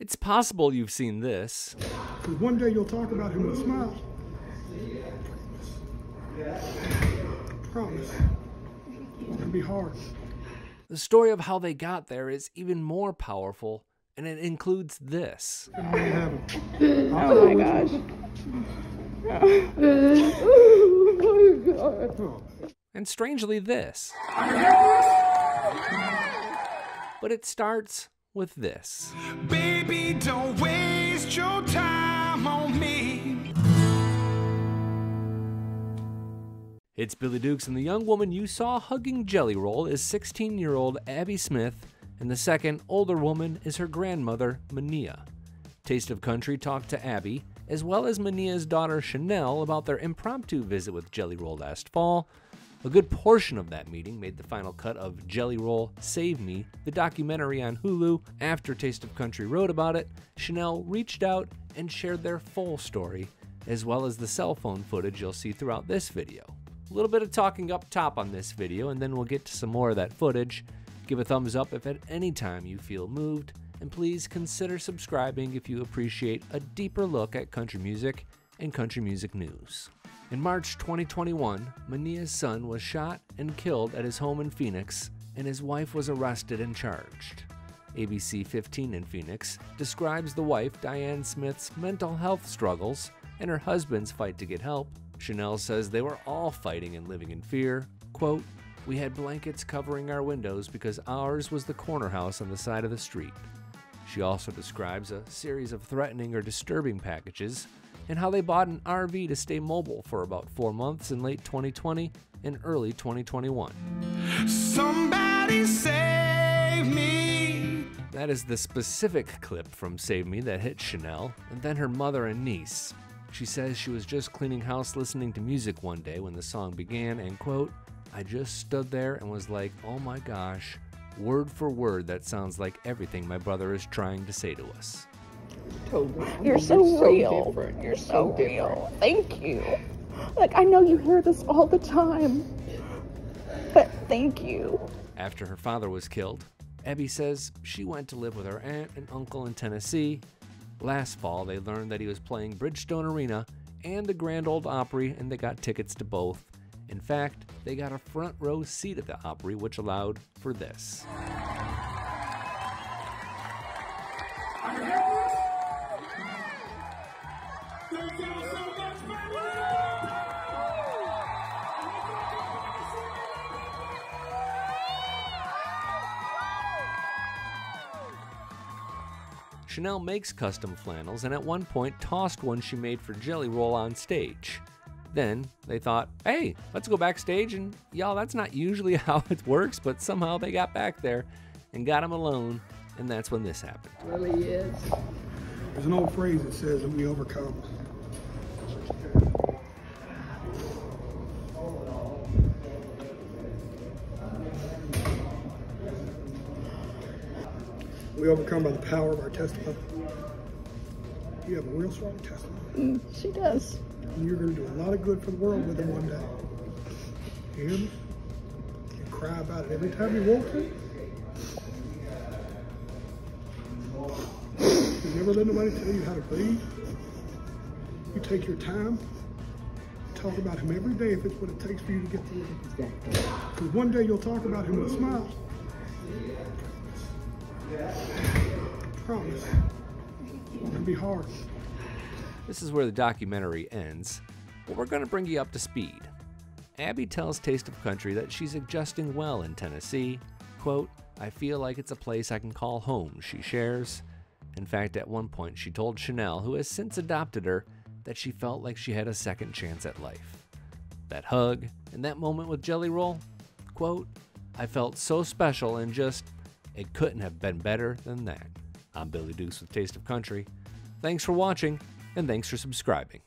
It's possible you've seen this. Because one day you'll talk about him with a smile. Promise. It's going to be hard. The story of how they got there is even more powerful, and it includes this. Oh my gosh. And strangely this. But it starts with this. Baby, don't waste your time on me. It's Billy Dukes, and the young woman you saw hugging Jelly Roll is 16-year-old Abby Smith, and the second, older woman is her grandmother, Mania. Taste of Country talked to Abby, as well as Mania's daughter Chanell, about their impromptu visit with Jelly Roll last fall. A good portion of that meeting made the final cut of Jelly Roll Save Me, the documentary on Hulu. After Taste of Country wrote about it, Chanell reached out and shared their full story, as well as the cell phone footage you'll see throughout this video. A little bit of talking up top on this video, and then we'll get to some more of that footage. Give a thumbs up if at any time you feel moved, and please consider subscribing if you appreciate a deeper look at country music and country music news. In March 2021, Mania's son was shot and killed at his home in Phoenix, and his wife was arrested and charged. ABC 15 in Phoenix describes the wife, Diane Smith's, mental health struggles and her husband's fight to get help. Chanell says they were all fighting and living in fear. Quote, "We had blankets covering our windows because ours was the corner house on the side of the street." She also describes a series of threatening or disturbing packages and how they bought an RV to stay mobile for about 4 months in late 2020 and early 2021. Somebody save me. That is the specific clip from Save Me that hit Chanell, and then her mother and niece. She says she was just cleaning house listening to music one day when the song began, and quote, "I just stood there and was like, oh my gosh, word for word that sounds like everything my brother is trying to say to us." You're so real. Different. You're so real. Thank you. Like, I know you hear this all the time, but thank you. After her father was killed, Abby says she went to live with her aunt and uncle in Tennessee. Last fall, they learned that he was playing Bridgestone Arena and the Grand Ole Opry, and they got tickets to both. In fact, they got a front row seat at the Opry, which allowed for this. Chanell makes custom flannels and at one point tossed one she made for Jelly Roll on stage. Then they thought, hey, let's go backstage, and y'all, that's not usually how it works, but somehow they got back there and got him alone, and that's when this happened. It really is. There's an old phrase that says that we overcome. We overcome by the power of our testimony. You have a real strong testimony. She does. And you're going to do a lot of good for the world with it one day. You hear me? You cry about it every time you want to. You never let nobody tell you how to breathe. You take your time. Talk about him every day if it's what it takes for you to get through it. Because one day you'll talk about him with a smile. Promise. It's going to be hard. This is where the documentary ends, but we're going to bring you up to speed. Abby tells Taste of Country that she's adjusting well in Tennessee. Quote, "I feel like it's a place I can call home," she shares. In fact, at one point she told Chanell, who has since adopted her, that she felt like she had a second chance at life. That hug and that moment with Jelly Roll, quote, "I felt so special and just, it couldn't have been better than that." I'm Billy Dukes with Taste of Country. Thanks for watching, and thanks for subscribing.